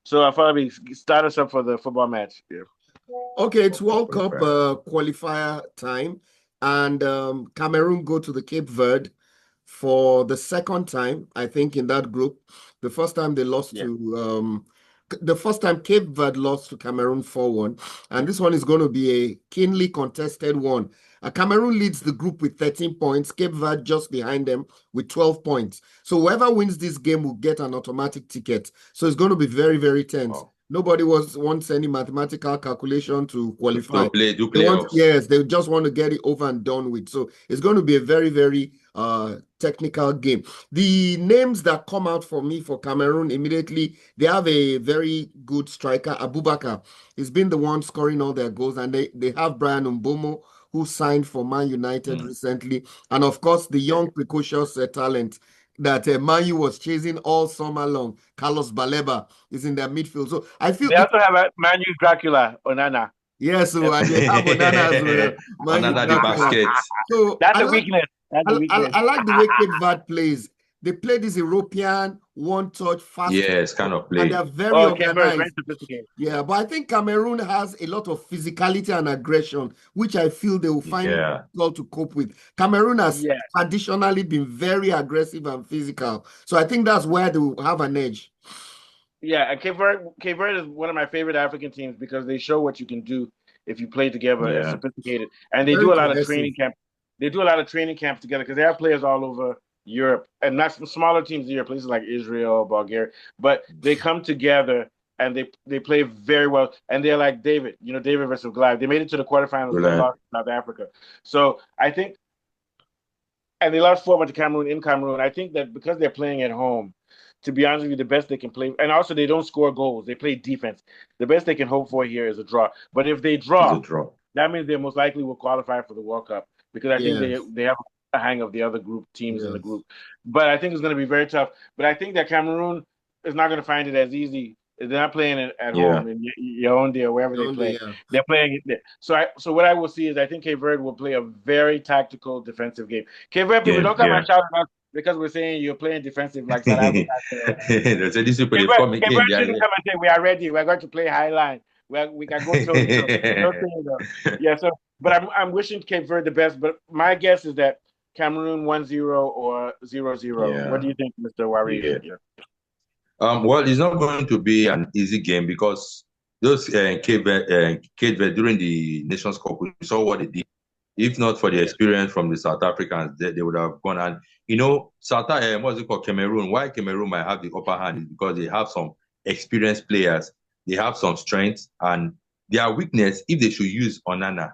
So I'll probably start us up for the football match. Yeah. Okay, it's World Cup qualifier time, and Cameroon go to the Cape Verde for the second time, I think, in that group. The first time they lost Yeah. to the first time Cape Verde lost to Cameroon 4-1, and this one is going to be a keenly contested one. Cameroon leads the group with 13 points, Cape Verde just behind them with 12 points. So whoever wins this game will get an automatic ticket. So it's going to be very, very tense. Wow. Nobody wants any mathematical calculation to qualify. Do playoffs. Yes, they just want to get it over and done with. So it's going to be a very, very technical game. The names that come out for me for Cameroon immediately, they have a very good striker, Abubakar. He's been the one scoring all their goals, and they have Brian Mbomo, who signed for Man United recently, and of course the young precocious talent that Man U was chasing all summer long. Carlos Baleba is in their midfield. So I feel they also have a Man U Dracula, Onana. Yes, so and they have Onana as well. Onana the basket. So that's a weakness. I like the way Cape Verde plays. They play this European one-touch fast. Yes, kind of play. And they're very organized. Very sophisticated. Yeah, but I think Cameroon has a lot of physicality and aggression, which I feel they will find difficult to cope with. Cameroon has traditionally been very aggressive and physical. So I think that's where they will have an edge. Yeah, and Cape Verde is one of my favorite African teams because they show what you can do if you play together and sophisticated. And they do a lot of training camp. They do a lot of training camps together because they have players all over Europe and not some smaller teams in Europe, places like Israel, Bulgaria, but they come together and they play very well. And they're like David versus Goliath. They made it to the quarterfinals and lost to South Africa. So I think, and they lost 4-1 to Cameroon in Cameroon. I think that because they're playing at home, to be honest with you, the best they can play, and also they don't score goals. They play defense. The best they can hope for here is a draw. But if they draw, that means they most likely will qualify for the World Cup because I think they have a hang of the other group teams in the group. But I think it's going to be very tough. But I think that Cameroon is not going to find it as easy. They're not playing it at home in Yaoundé or wherever they play. They're playing it there. So what I will see is I think Cape Verde will play a very tactical defensive game. Cape Verde people don't come and shout at us because we're saying you're playing defensive like South Africa. This is Cape Verde come and say we are ready. We're going to play high line. We can go to yeah. So, but I'm wishing Cape Verde the best. But my guess is that Cameroon 1-0 or 0-0. What do you think, Mr. Wari? Well, it's not going to be an easy game because those Cape Verde during the Nations Cup, we saw what they did. If not for the experience from the South Africans, they would have gone. And what's it called, Cameroon? Why Cameroon might have the upper hand is because they have some experienced players, they have some strengths, and their weakness, if they should use Onana,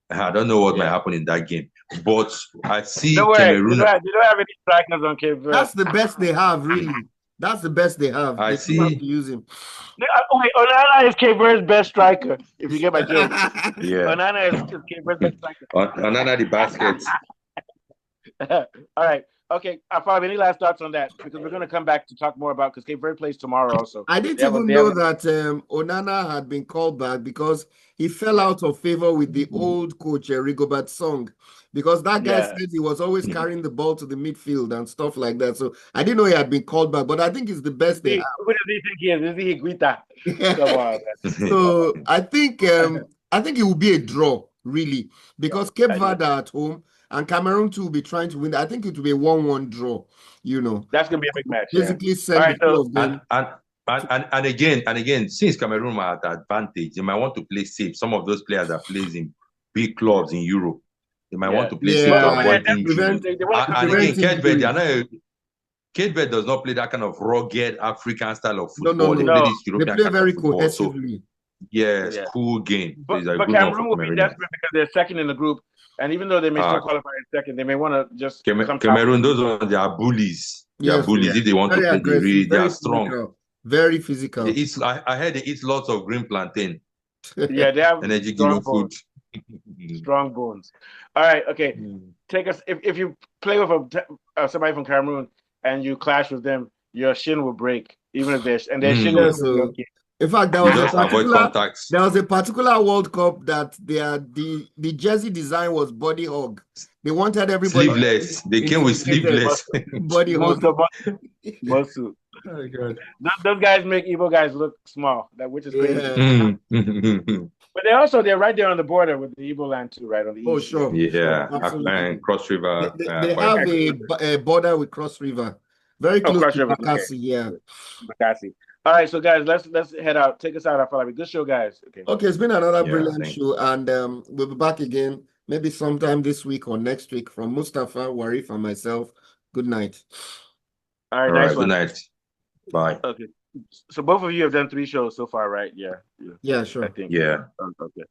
I don't know what might happen in that game. But I see Cameroon. They don't have any strikers on Cape Verde. That's the best they have, really. That's the best they have. I see. Have to use him. Wait, Onana is Cape Verde's best striker. If you get my joke, Onana is Cape Verde's best striker. Onana the basket. All right. Okay, Afab, any last thoughts on that? Because we're going to come back to talk more about because Cape Verde plays tomorrow also. I didn't even know that Onana had been called back because he fell out of favor with the old coach, Rigobert Song, because that guy said he was always carrying the ball to the midfield and stuff like that. So I didn't know he had been called back, but I think it's the best they have. Who does he think he is? Is he Higuita? Come on. So I think it will be a draw, really, because Cape Verde are at home. And Cameroon too will be trying to win. I think it will be a 1-1 draw, That's going to be a big match. Basically, send the two of them. And again, since Cameroon are at advantage, they might want to play safe. Some of those players that plays in big clubs in Europe, they might want to play safe to avoid injuries. And again, Cape Verde does not play that kind of rugged African style of football. No. They play very cohesively. Yes, cool game. But Cameroon will be desperate because they're second in the group. And even though they may still qualify in second, they may want to just Cameroon, they are bullies. They are bullies. If they want to play, they are strong. Physical. Very physical. I heard they eat lots of green plantain. Yeah, they have energy giving food. Strong bones. All right, okay. Take us if you play with somebody from Cameroon and you clash with them, your shin will break, even if their shin will break. In fact, there was a particular World Cup that the jersey design was body hug. They wanted everybody sleeveless. They came with sleeveless body hug. Muscle. Oh, God. Those guys make Igbo guys look small, which is crazy. But they're right there on the border with the Igbo land too, right on the east. Oh, sure. Yeah, Sure, absolutely. and Cross River. They have a border with Cross River, very close to Bakassi. Yeah, Bakassi. All right, so guys, let's head out. Take us out, Afalabi. Good show, guys. Okay, it's been another brilliant show, and we'll be back again maybe sometime this week or next week. From Mustafa, Warif, and myself. Good night. All right, nice one. Good night. Bye. Okay. So both of you have done 3 shows so far, right? Yeah. Yeah, sure. I think. Yeah. Okay.